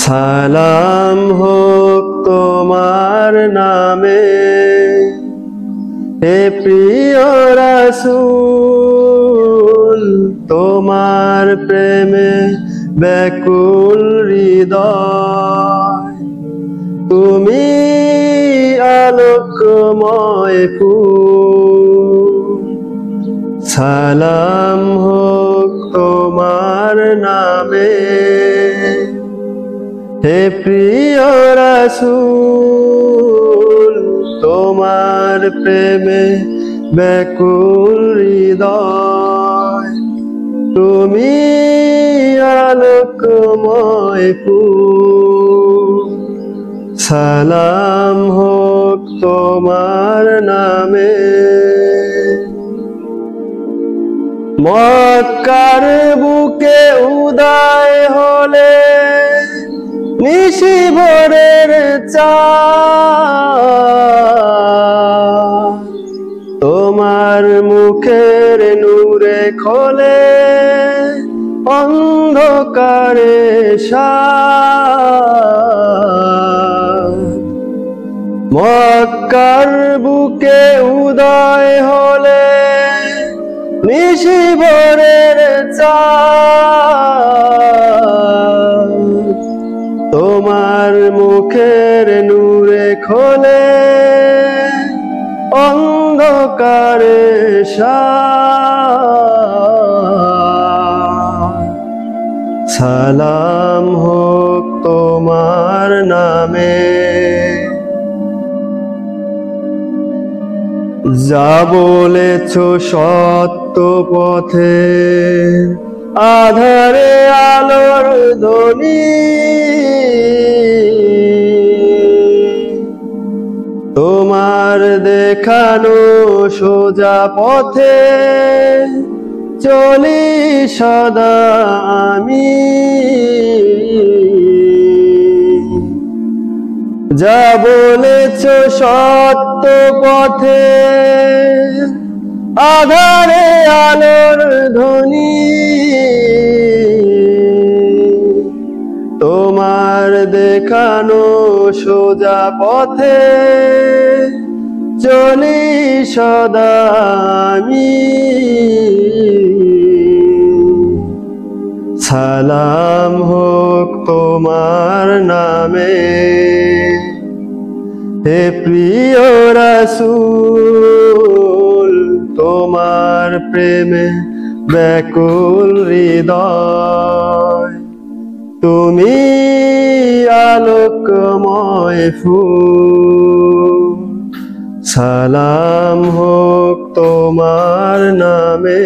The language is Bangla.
সালাম হোক তোমার নামে, হে প্রিয় রাসূল, তোমার প্রেমে ব্যাকুল হৃদয়। তুমি আলোকময় ফুল, সালাম হোক তোমার নামে, হে প্রিয় রাসূল, তোমার প্রেমে ব্যাকুল হৃদয়। তুমি আলোকময় ফুল, সালাম হোক তোমার নামে। মক্কার বুকে উদয় হলে নিশি ভোরের চাঁদ, তোমার মুখের নূরে খোলে অন্ধকারে সাদ। মক্কার বুকে উদয় হলে নিশি ভোরের চাঁদ, তোমার মুখের নূরে খোলে অন্ধকারে সাদ। সালাম হোক তোমার নামে, যা বলেছ সত্য পথে আধারে আলোর ধ্বনি। তোমার দেখানো সোজা পথে চলি সদা আমি। যা বলেছ সত্য পথে আধারে আলোর ধ্বনি। তোমার দেখানো সোজা পথে চলি সদা আমি। সালাম হোক তোমার নামে, হে প্রিয় রাসূল, তোমার প্রেমে ব্যাকুল হৃদয়। তুমি আলোকময় ফুল, সালাম হোক তোমার নামে।